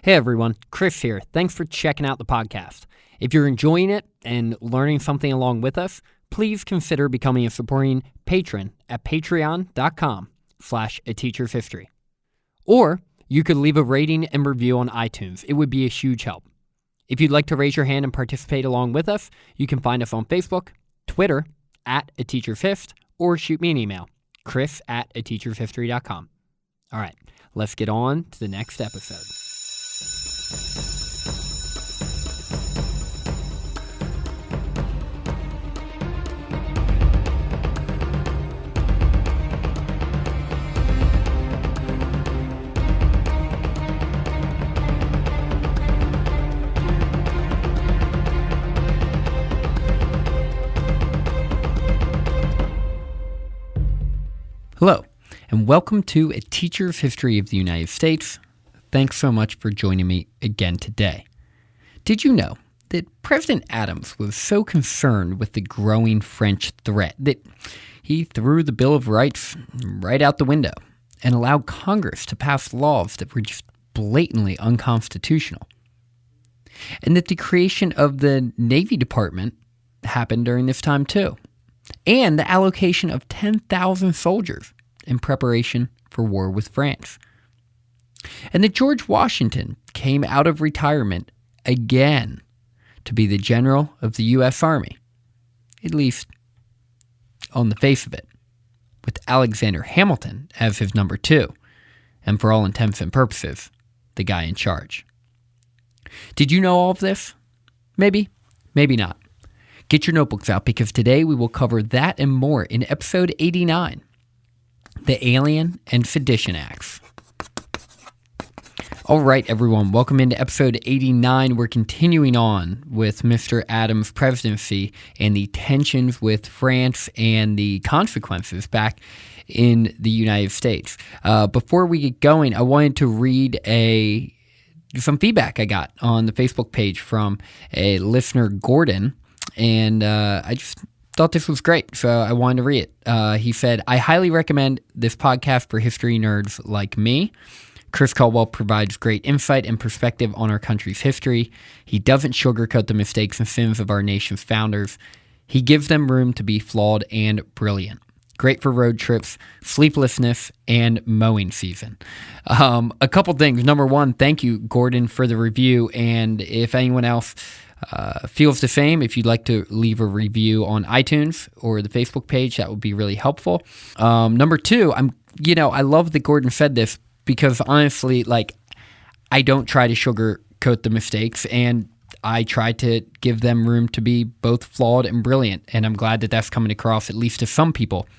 Hey everyone, Chris here. Thanks for checking out the podcast. If you're enjoying it and learning something along with us, please consider becoming a supporting patron at patreon.com/ateachershistory. Or you could leave a rating and review on iTunes. It would be a huge help. If you'd like to raise your hand and participate along with us, you can find us on Facebook, Twitter, @ateachershistory, or shoot me an email, chris@ateachershistory.com. All right, let's get on to the next episode. Hello, and welcome to A Teacher's History of the United States. Thanks so much for joining me again today. Did you know that President Adams was so concerned with the growing French threat that he threw the Bill of Rights right out the window and allowed Congress to pass laws that were just blatantly unconstitutional? And that the creation of the Navy Department happened during this time too, and the allocation of 10,000 soldiers in preparation for war with France. And that George Washington came out of retirement again to be the general of the U.S. Army, at least on the face of it, with Alexander Hamilton as his number two, and for all intents and purposes, the guy in charge. Did you know all of this? Maybe, maybe not. Get your notebooks out, because today we will cover that and more in episode 89, the Alien and Sedition Acts. All right, everyone, welcome into episode 89. We're continuing on with Mr. Adams' presidency and the tensions with France and the consequences back in the United States. Before we get going, I wanted to read some feedback I got on the Facebook page from a listener, Gordon. And I just thought this was great, so I wanted to read it. He said, "I highly recommend this podcast for history nerds like me. Chris Caldwell provides great insight and perspective on our country's history. He doesn't sugarcoat the mistakes and sins of our nation's founders. He gives them room to be flawed and brilliant. Great for road trips, sleeplessness, and mowing season." A couple things. Number one, thank you, Gordon, for the review. And if anyone else feels the same, if you'd like to leave a review on iTunes or the Facebook page, that would be really helpful. Number two, I love that Gordon said this, because honestly, I don't try to sugarcoat the mistakes, and I try to give them room to be both flawed and brilliant. And I'm glad that that's coming across, at least to some people,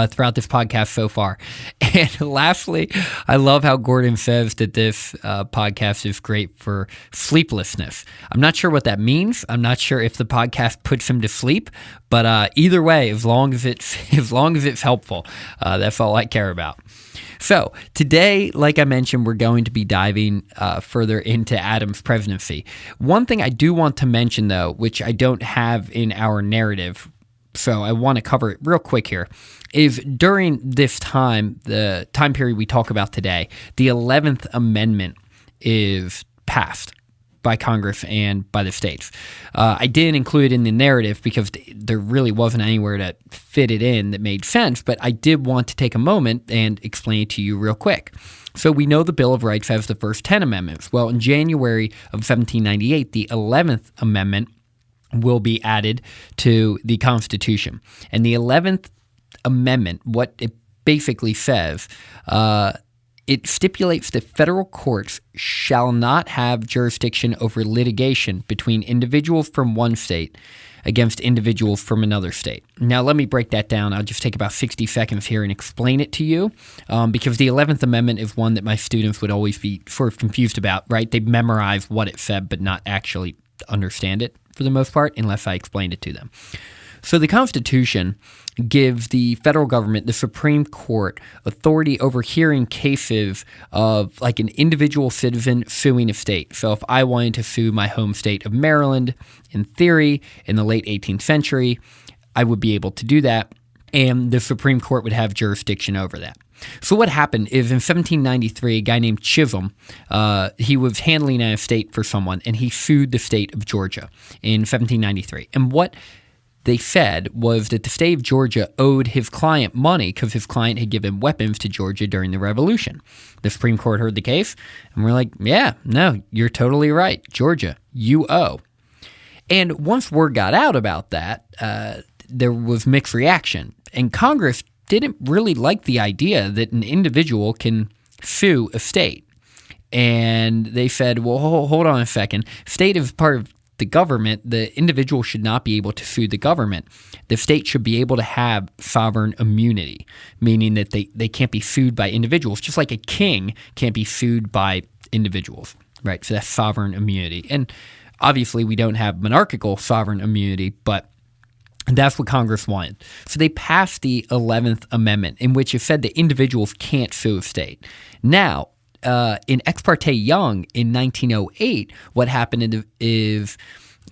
throughout this podcast so far. And lastly, I love how Gordon says that this podcast is great for sleeplessness. I'm not sure what that means. I'm not sure if the podcast puts him to sleep, but either way, as long as it's helpful, that's all I care about. So today, like I mentioned, we're going to be diving further into Adams' presidency. One thing I do want to mention, though, which I don't have in our narrative, so I want to cover it real quick here, is during this time, the time period we talk about today, the 11th Amendment is passed by Congress and by the states. I didn't include it in the narrative because there really wasn't anywhere to fit it in that made sense, but I did want to take a moment and explain it to you real quick. So we know the Bill of Rights has the first 10 amendments. Well, in January of 1798, the 11th Amendment will be added to the Constitution. And the 11th Amendment, what it basically says, it stipulates that federal courts shall not have jurisdiction over litigation between individuals from one state against individuals from another state. Now, let me break that down. I'll just take about 60 seconds here and explain it to you, because the 11th Amendment is one that my students would always be sort of confused about, right? They memorize what it said, but not actually understand it for the most part, unless I explained it to them. So the Constitution gives the federal government, the Supreme Court, authority over hearing cases of like an individual citizen suing a state. So if I wanted to sue my home state of Maryland, in theory, in the late 18th century, I would be able to do that. and the Supreme Court would have jurisdiction over that. So what happened is in 1793, a guy named Chisholm, he was handling an estate for someone, and he sued the state of Georgia in 1793. And what they said was that the state of Georgia owed his client money because his client had given weapons to Georgia during the Revolution. The Supreme Court heard the case, and we're like, yeah, no, you're totally right. Georgia, you owe. And once word got out about that, there was mixed reaction. And Congress didn't really like the idea that an individual can sue a state. And they said, well, hold on a second. State is part of the government. The individual should not be able to sue the government. The state should be able to have sovereign immunity, meaning that they can't be sued by individuals, just like a king can't be sued by individuals, right? So that's sovereign immunity. And obviously we don't have monarchical sovereign immunity, but that's what Congress wanted. So they passed the 11th Amendment, in which it said that individuals can't sue a state. Now, in Ex parte Young in 1908, what happened is,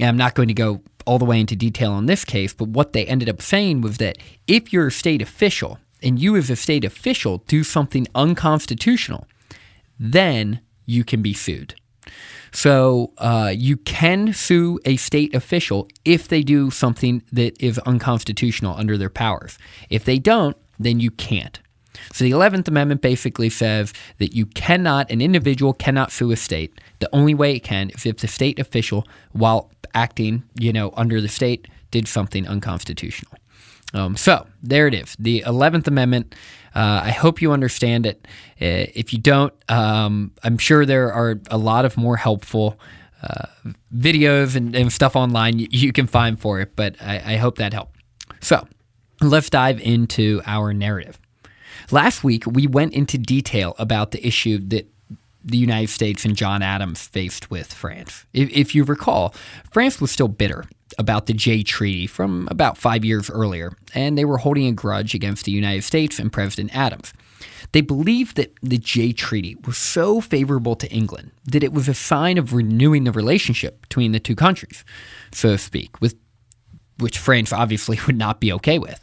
and I'm not going to go all the way into detail on this case, but what they ended up saying was that if you're a state official and you as a state official do something unconstitutional, then you can be sued. So you can sue a state official if they do something that is unconstitutional under their powers. If they don't, then you can't. So the 11th Amendment basically says that an individual cannot sue a state. The only way it can is if the state official, while acting, under the state, did something unconstitutional. So there it is, the 11th Amendment. I hope you understand it. If you don't, I'm sure there are a lot of more helpful videos and stuff online you can find for it, but I hope that helped. So let's dive into our narrative. Last week, we went into detail about the issue that the United States and John Adams faced with France. If you recall, France was still bitter about the Jay Treaty from about 5 years earlier, and they were holding a grudge against the United States and President Adams. They believed that the Jay Treaty was so favorable to England that it was a sign of renewing the relationship between the two countries, so to speak, which France obviously would not be okay with.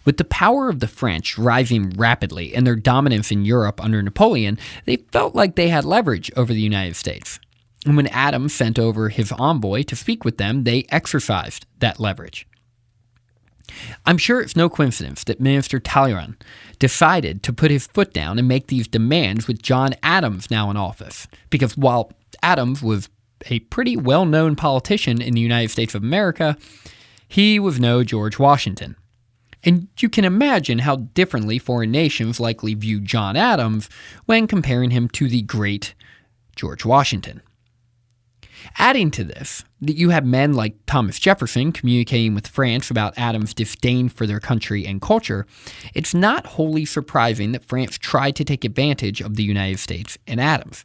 With the power of the French rising rapidly and their dominance in Europe under Napoleon, they felt like they had leverage over the United States. And when Adams sent over his envoy to speak with them, they exercised that leverage. I'm sure it's no coincidence that Minister Talleyrand decided to put his foot down and make these demands with John Adams now in office, because while Adams was a pretty well-known politician in the United States of America, he was no George Washington. And you can imagine how differently foreign nations likely viewed John Adams when comparing him to the great George Washington. Adding to this, that you have men like Thomas Jefferson communicating with France about Adams' disdain for their country and culture, it's not wholly surprising that France tried to take advantage of the United States and Adams.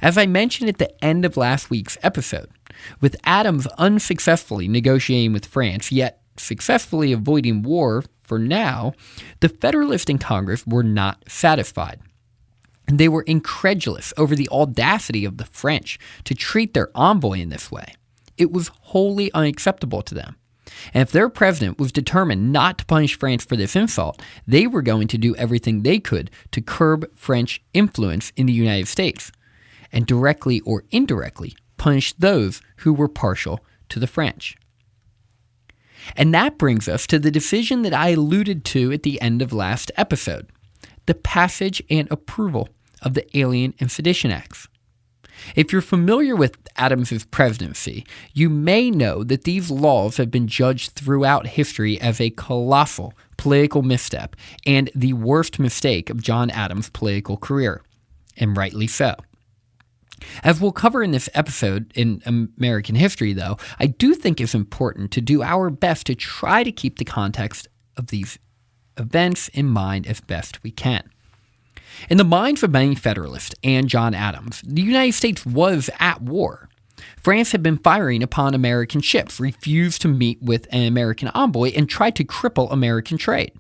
As I mentioned at the end of last week's episode, with Adams unsuccessfully negotiating with France, yet successfully avoiding war for now, the Federalists in Congress were not satisfied. They were incredulous over the audacity of the French to treat their envoy in this way. It was wholly unacceptable to them. And if their president was determined not to punish France for this insult, they were going to do everything they could to curb French influence in the United States, and directly or indirectly punish those who were partial to the French. And that brings us to the decision that I alluded to at the end of last episode, the passage and approval of the Alien and Sedition Acts. If you're familiar with Adams's presidency, you may know that these laws have been judged throughout history as a colossal political misstep and the worst mistake of John Adams' political career, and rightly so. As we'll cover in this episode in American history, though, I do think it's important to do our best to try to keep the context of these events in mind as best we can. In the minds of many Federalists and John Adams, the United States was at war. France had been firing upon American ships, refused to meet with an American envoy, and tried to cripple American trade.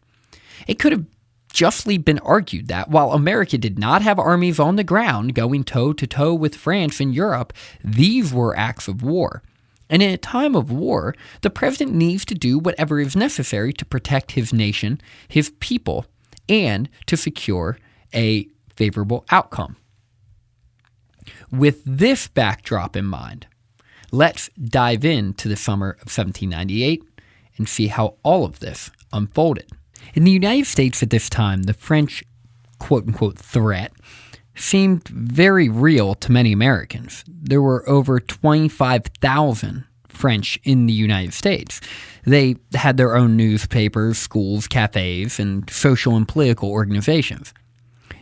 It could have justly been argued that while America did not have armies on the ground going toe-to-toe with France in Europe, these were acts of war, And in a time of war, the president needs to do whatever is necessary to protect his nation, his people, and to secure a favorable outcome. With this backdrop in mind, let's dive into the summer of 1798 and see how all of this unfolded. In the United States at this time, the French quote-unquote threat seemed very real to many Americans. There were over 25,000 French in the United States. They had their own newspapers, schools, cafes, and social and political organizations.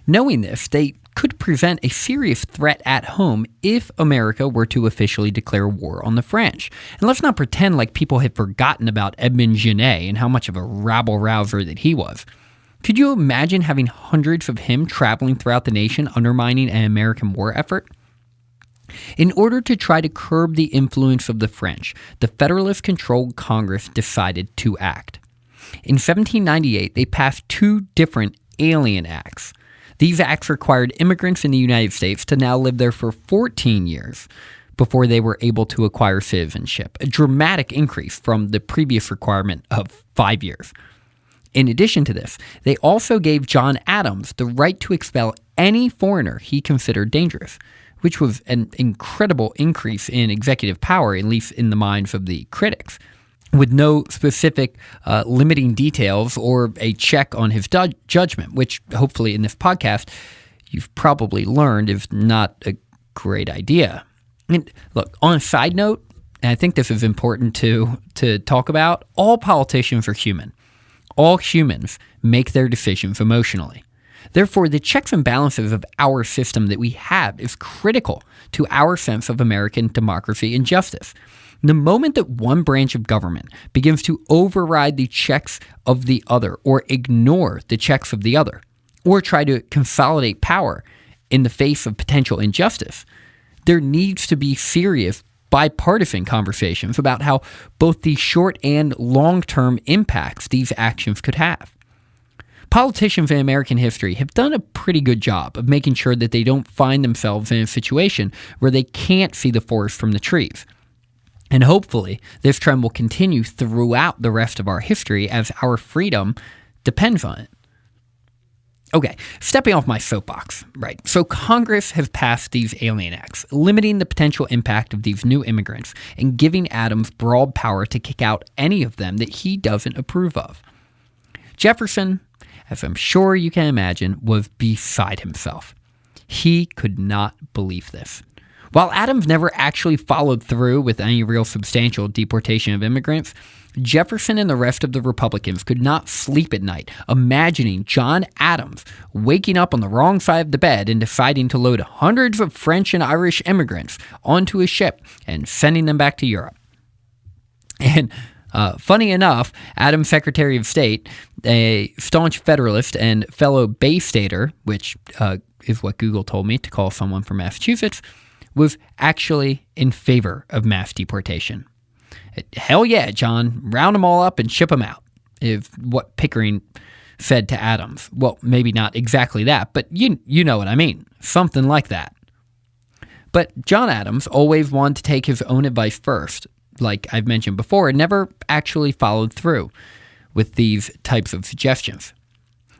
Knowing this, they could present a serious threat at home if America were to officially declare war on the French. And let's not pretend like people had forgotten about Edmond Genet and how much of a rabble-rouser that he was. Could you imagine having hundreds of him traveling throughout the nation undermining an American war effort? In order to try to curb the influence of the French, the Federalist-controlled Congress decided to act. In 1798, they passed two different Alien Acts. These acts required immigrants in the United States to now live there for 14 years before they were able to acquire citizenship, a dramatic increase from the previous requirement of 5 years. In addition to this, they also gave John Adams the right to expel any foreigner he considered dangerous, which was an incredible increase in executive power, at least in the minds of the critics, with no specific limiting details or a check on his judgment, which hopefully in this podcast you've probably learned is not a great idea. And look, on a side note, and I think this is important to talk about, all politicians are human. All humans make their decisions emotionally. Therefore, the checks and balances of our system that we have is critical to our sense of American democracy and justice. The moment that one branch of government begins to override the checks of the other or ignore the checks of the other, or try to consolidate power in the face of potential injustice, there needs to be serious bipartisan conversations about how both the short and long-term impacts these actions could have. Politicians in American history have done a pretty good job of making sure that they don't find themselves in a situation where they can't see the forest from the trees. And hopefully, this trend will continue throughout the rest of our history as our freedom depends on it. Okay, stepping off my soapbox, right? So Congress has passed these Alien Acts, limiting the potential impact of these new immigrants and giving Adams broad power to kick out any of them that he doesn't approve of. Jefferson, as I'm sure you can imagine, was beside himself. He could not believe this. While Adams never actually followed through with any real substantial deportation of immigrants, Jefferson and the rest of the Republicans could not sleep at night imagining John Adams waking up on the wrong side of the bed and deciding to load hundreds of French and Irish immigrants onto a ship and sending them back to Europe. And funny enough, Adams' Secretary of State, a staunch Federalist and fellow Bay Stater, which is what Google told me to call someone from Massachusetts, was actually in favor of mass deportation. Hell yeah, John, round them all up and ship them out, is what Pickering said to Adams. Well, maybe not exactly that, but you know what I mean. Something like that. But John Adams always wanted to take his own advice first, like I've mentioned before, and never actually followed through with these types of suggestions.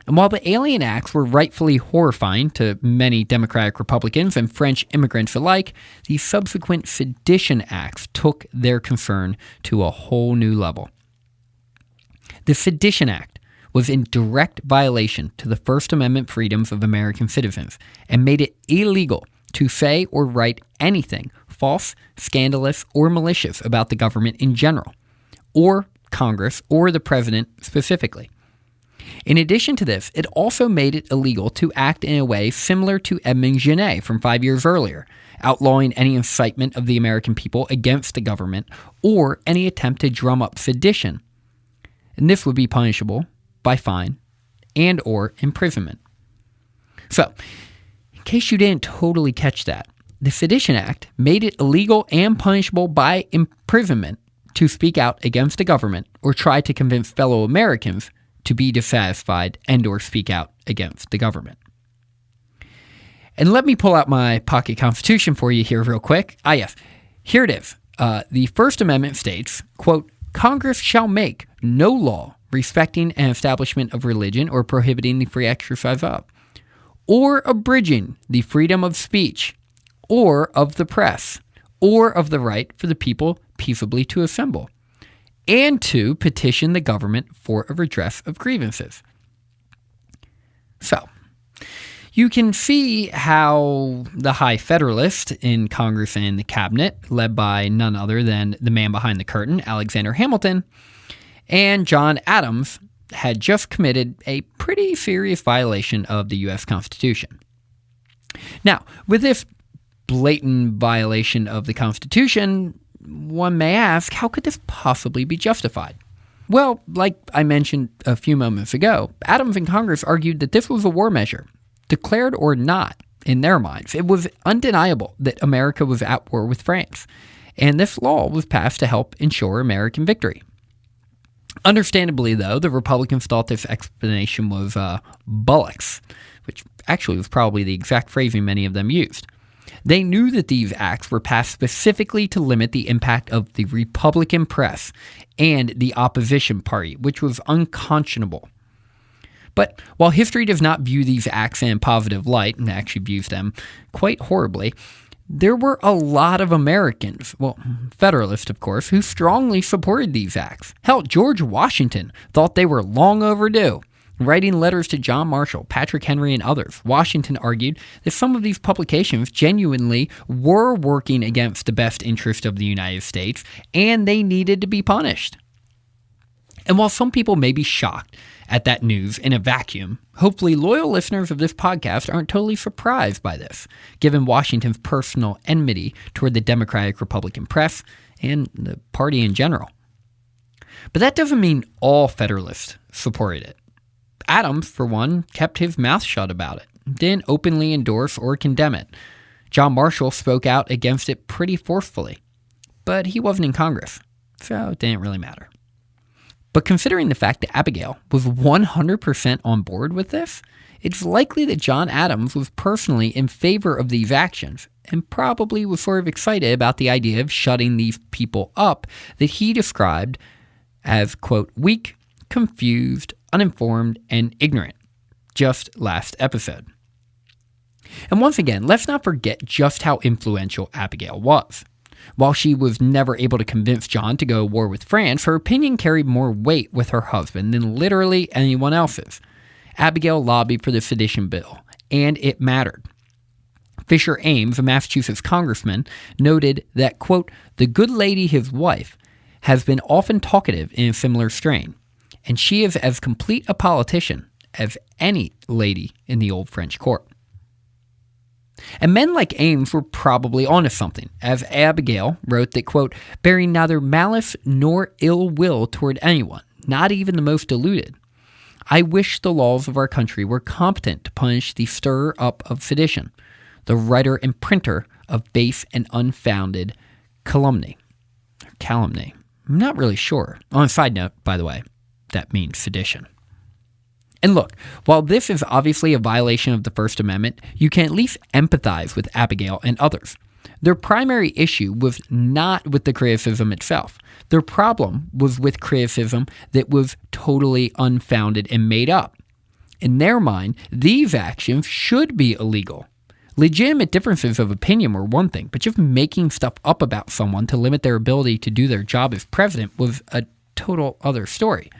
And while the Alien Acts were rightfully horrifying to many Democratic Republicans and French immigrants alike, the subsequent Sedition Acts took their concern to a whole new level. The Sedition Act was in direct violation to the First Amendment freedoms of American citizens and made it illegal to say or write anything false, scandalous, or malicious about the government in general, or Congress, or the president specifically. In addition to this, it also made it illegal to act in a way similar to Edmond Genet from 5 years earlier, outlawing any incitement of the American people against the government or any attempt to drum up sedition. And this would be punishable by fine and or imprisonment. So, in case you didn't totally catch that, the Sedition Act made it illegal and punishable by imprisonment to speak out against the government or try to convince fellow Americans to be dissatisfied and or speak out against the government. And let me pull out my pocket constitution for you here real quick. Yes, here it is. The First Amendment states, quote, Congress shall make no law respecting an establishment of religion or prohibiting the free exercise of, or abridging the freedom of speech, or of the press, or of the right for the people peaceably to assemble, and to petition the government for a redress of grievances. So, you can see how the High Federalist in Congress and the Cabinet, led by none other than the man behind the curtain, Alexander Hamilton, and John Adams, had just committed a pretty serious violation of the U.S. Constitution. Now, with this blatant violation of the Constitution, one may ask, how could this possibly be justified? Well, like I mentioned a few moments ago, Adams and Congress argued that this was a war measure. Declared or not, in their minds, it was undeniable that America was at war with France, and this law was passed to help ensure American victory. Understandably, though, the Republicans thought this explanation was bollocks, which actually was probably the exact phrasing many of them used. They knew that these acts were passed specifically to limit the impact of the Republican press and the opposition party, which was unconscionable. But while history does not view these acts in a positive light, and actually views them quite horribly, there were a lot of Americans, well, Federalists of course, who strongly supported these acts. Hell, George Washington thought they were long overdue. Writing letters to John Marshall, Patrick Henry, and others, Washington argued that some of these publications genuinely were working against the best interest of the United States, and they needed to be punished. And while some people may be shocked at that news in a vacuum, hopefully loyal listeners of this podcast aren't totally surprised by this, given Washington's personal enmity toward the Democratic Republican press and the party in general. But that doesn't mean all Federalists supported it. Adams, for one, kept his mouth shut about it, didn't openly endorse or condemn it. John Marshall spoke out against it pretty forcefully, but he wasn't in Congress, so it didn't really matter. But considering the fact that Abigail was 100% on board with this, it's likely that John Adams was personally in favor of these actions and probably was sort of excited about the idea of shutting these people up that he described as, quote, weak, confused, uninformed, and ignorant, just last episode. And once again, let's not forget just how influential Abigail was. While she was never able to convince John to go to war with France, her opinion carried more weight with her husband than literally anyone else's. Abigail lobbied for the Sedition bill, and it mattered. Fisher Ames, a Massachusetts congressman, noted that, quote, the good lady, his wife, has been often talkative in a similar strain, and she is as complete a politician as any lady in the old French court. And men like Ames were probably onto something, as Abigail wrote that, quote, bearing neither malice nor ill will toward anyone, not even the most deluded, I wish the laws of our country were competent to punish the stirrer-up of sedition, the writer and printer of base and unfounded calumny. I'm not really sure. On a side note, by the way, that means sedition. And look, while this is obviously a violation of the First Amendment, you can at least empathize with Abigail and others. Their primary issue was not with the criticism itself. Their problem was with criticism that was totally unfounded and made up. In their mind, these actions should be illegal. Legitimate differences of opinion were one thing, but just making stuff up about someone to limit their ability to do their job as president was a total other story.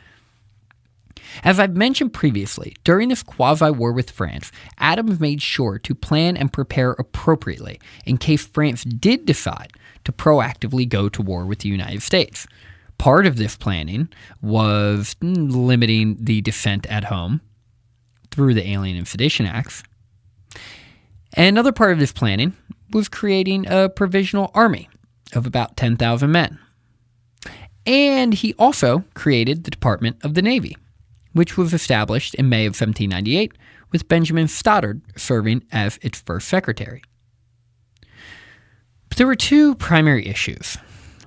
As I've mentioned previously, during this quasi-war with France, Adams made sure to plan and prepare appropriately in case France did decide to proactively go to war with the United States. Part of this planning was limiting the dissent at home through the Alien and Sedition Acts. And another part of this planning was creating a provisional army of about 10,000 men. And he also created the Department of the Navy, which was established in May of 1798, with Benjamin Stoddard serving as its first secretary. But there were two primary issues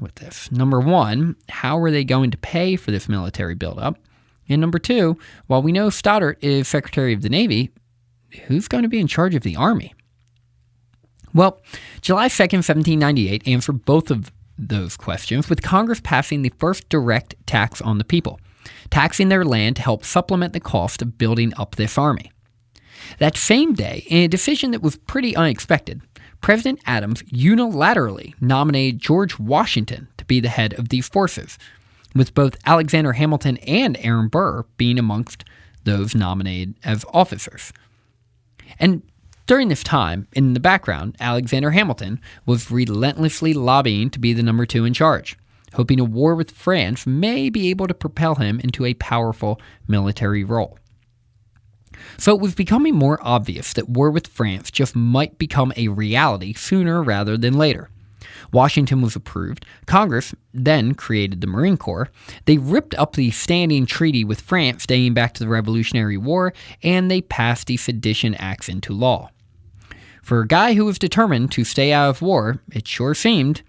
with this. Number one, how were they going to pay for this military buildup? And number two, while we know Stoddard is Secretary of the Navy, who's going to be in charge of the Army? Well, July 2nd, 1798 answered both of those questions, with Congress passing the first direct tax on the people, taxing their land to help supplement the cost of building up this army. That same day, in a decision that was pretty unexpected, President Adams unilaterally nominated George Washington to be the head of these forces, with both Alexander Hamilton and Aaron Burr being amongst those nominated as officers. And during this time, in the background, Alexander Hamilton was relentlessly lobbying to be the number 2 in charge, hoping a war with France may be able to propel him into a powerful military role. So it was becoming more obvious that war with France just might become a reality sooner rather than later. Washington was approved. Congress then created the Marine Corps. They ripped up the standing treaty with France dating back to the Revolutionary War, and they passed the Sedition Acts into law. For a guy who was determined to stay out of war, it sure seemed,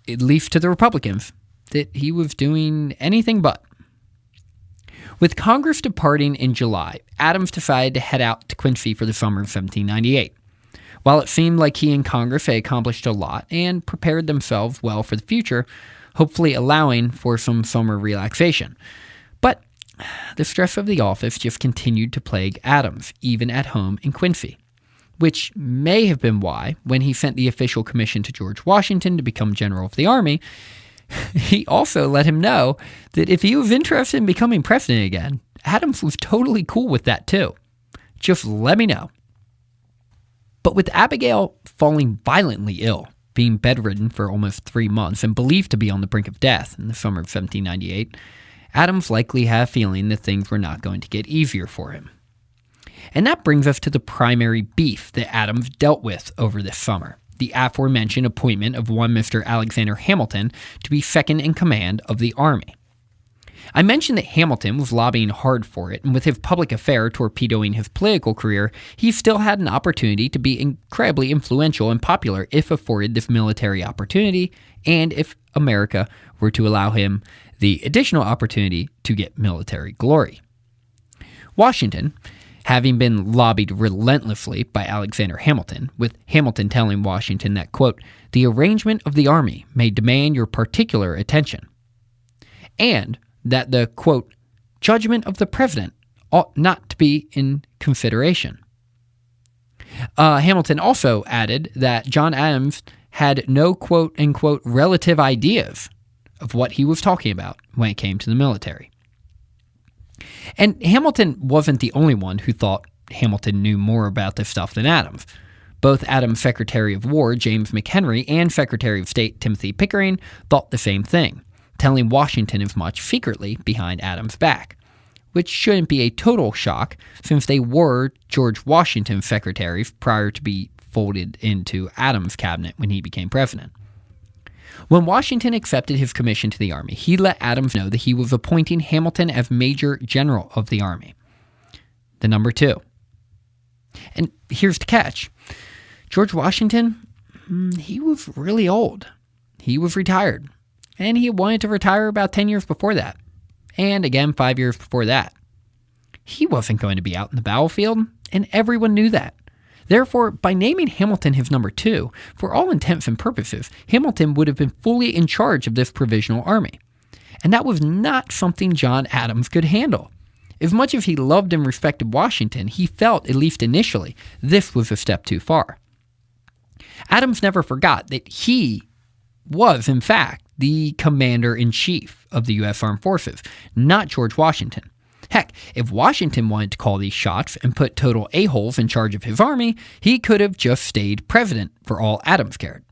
at least to the Republicans, that he was doing anything but. With Congress departing in July, Adams decided to head out to Quincy for the summer of 1798. While it seemed like he and Congress had accomplished a lot and prepared themselves well for the future, hopefully allowing for some summer relaxation. But the stress of the office just continued to plague Adams, even at home in Quincy, which may have been why, when he sent the official commission to George Washington to become general of the army, he also let him know that if he was interested in becoming president again, Adams was totally cool with that too. Just let me know. But with Abigail falling violently ill, being bedridden for almost 3 months and believed to be on the brink of death in the summer of 1798, Adams likely had a feeling that things were not going to get easier for him. And that brings us to the primary beef that Adams dealt with over this summer, the aforementioned appointment of one Mr. Alexander Hamilton to be second in command of the army. I mentioned that Hamilton was lobbying hard for it, and with his public affair torpedoing his political career, he still had an opportunity to be incredibly influential and popular if afforded this military opportunity, and if America were to allow him the additional opportunity to get military glory. Washington, having been lobbied relentlessly by Alexander Hamilton, with Hamilton telling Washington that, quote, "the arrangement of the army may demand your particular attention," and that the, quote, "judgment of the president ought not to be in consideration." Hamilton also added that John Adams had no, quote, unquote, relative ideas of what he was talking about when it came to the military. And Hamilton wasn't the only one who thought Hamilton knew more about this stuff than Adams. Both Adams' Secretary of War, James McHenry, and Secretary of State, Timothy Pickering, thought the same thing, telling Washington as much secretly behind Adams' back, which shouldn't be a total shock since they were George Washington's secretaries prior to be folded into Adams' cabinet when he became president. When Washington accepted his commission to the Army, he let Adams know that he was appointing Hamilton as Major General of the Army, the number 2. And here's the catch. George Washington, he was really old. He was retired, and he wanted to retire about 10 years before that, and again 5 years before that. He wasn't going to be out in the battlefield, and everyone knew that. Therefore, by naming Hamilton his number 2, for all intents and purposes, Hamilton would have been fully in charge of this provisional army. And that was not something John Adams could handle. As much as he loved and respected Washington, he felt, at least initially, this was a step too far. Adams never forgot that he was, in fact, the commander-in-chief of the U.S. Armed Forces, not George Washington. Heck, if Washington wanted to call these shots and put total a-holes in charge of his army, he could have just stayed president for all Adams cared.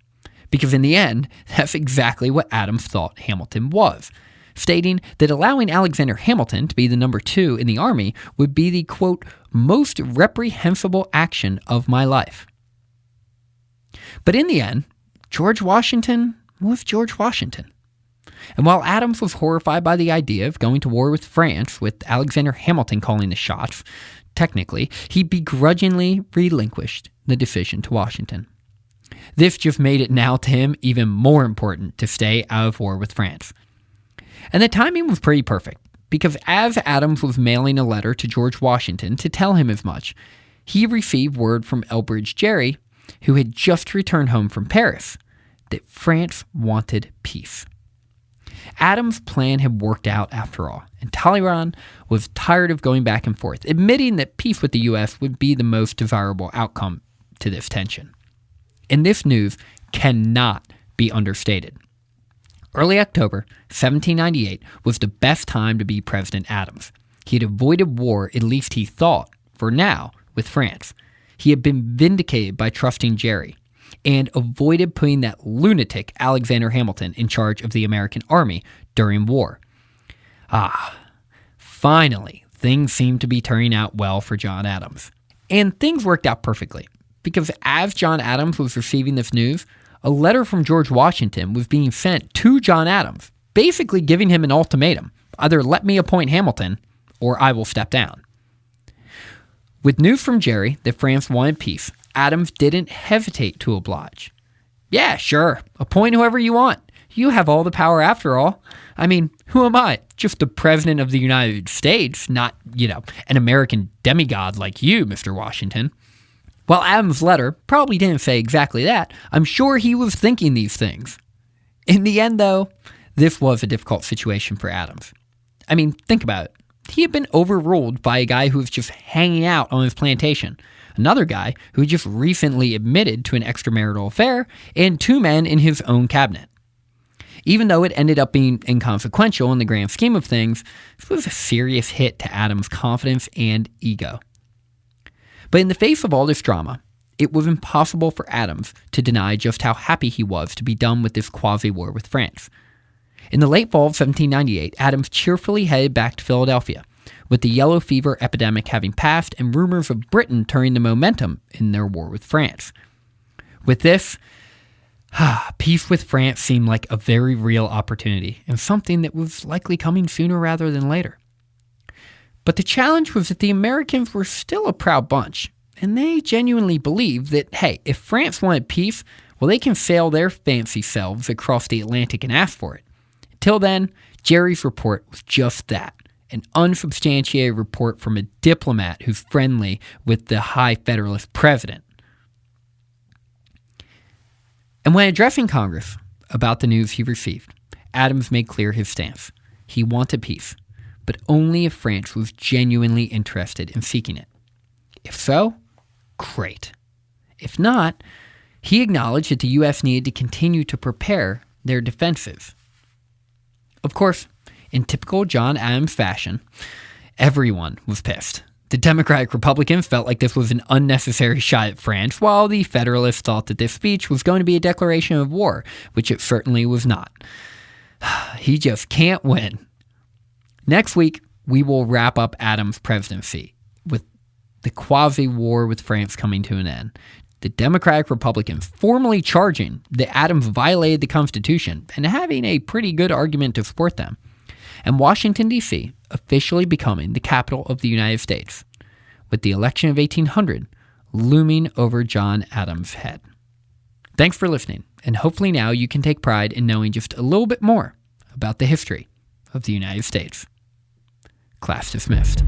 Because in the end, that's exactly what Adams thought Hamilton was, stating that allowing Alexander Hamilton to be the number 2 in the army would be the, quote, most reprehensible action of my life. But in the end, George Washington was George Washington. And while Adams was horrified by the idea of going to war with France, with Alexander Hamilton calling the shots, technically, he begrudgingly relinquished the decision to Washington. This just made it now to him even more important to stay out of war with France. And the timing was pretty perfect, because as Adams was mailing a letter to George Washington to tell him as much, he received word from Elbridge Gerry, who had just returned home from Paris, that France wanted peace. Adams' plan had worked out after all, and Talleyrand was tired of going back and forth, admitting that peace with the U.S. would be the most desirable outcome to this tension. And this news cannot be understated. Early October 1798 was the best time to be President Adams. He had avoided war, at least he thought, for now, with France. He had been vindicated by trusting Gerry, and avoided putting that lunatic Alexander Hamilton in charge of the American army during war. Finally, things seemed to be turning out well for John Adams. And things worked out perfectly, because as John Adams was receiving this news, a letter from George Washington was being sent to John Adams, basically giving him an ultimatum: either let me appoint Hamilton, or I will step down. With news from Gerry that France wanted peace, Adams didn't hesitate to oblige. Yeah, sure, appoint whoever you want. You have all the power after all. I mean, who am I? Just the President of the United States, not, an American demigod like you, Mr. Washington. While Adams' letter probably didn't say exactly that, I'm sure he was thinking these things. In the end, though, this was a difficult situation for Adams. I mean, think about it. He had been overruled by a guy who was just hanging out on his plantation, another guy who just recently admitted to an extramarital affair, and two men in his own cabinet. Even though it ended up being inconsequential in the grand scheme of things, this was a serious hit to Adams' confidence and ego. But in the face of all this drama, it was impossible for Adams to deny just how happy he was to be done with this quasi-war with France. In the late fall of 1798, Adams cheerfully headed back to Philadelphia, with the yellow fever epidemic having passed and rumors of Britain turning the momentum in their war with France. With this, peace with France seemed like a very real opportunity, and something that was likely coming sooner rather than later. But the challenge was that the Americans were still a proud bunch, and they genuinely believed that, hey, if France wanted peace, well, they can sail their fancy selves across the Atlantic and ask for it. Till then, Gerry's report was just that, an unsubstantiated report from a diplomat who's friendly with the high Federalist president. And when addressing Congress about the news he received, Adams made clear his stance. He wanted peace, but only if France was genuinely interested in seeking it. If so, great. If not, he acknowledged that the U.S. needed to continue to prepare their defenses. Of course, in typical John Adams fashion, everyone was pissed. The Democratic Republicans felt like this was an unnecessary shot at France, while the Federalists thought that this speech was going to be a declaration of war, which it certainly was not. He just can't win. Next week, we will wrap up Adams' presidency, with the quasi-war with France coming to an end. The Democratic Republicans formally charging that Adams violated the Constitution and having a pretty good argument to support them. And Washington, D.C. officially becoming the capital of the United States, with the election of 1800 looming over John Adams' head. Thanks for listening, and hopefully now you can take pride in knowing just a little bit more about the history of the United States. Class dismissed.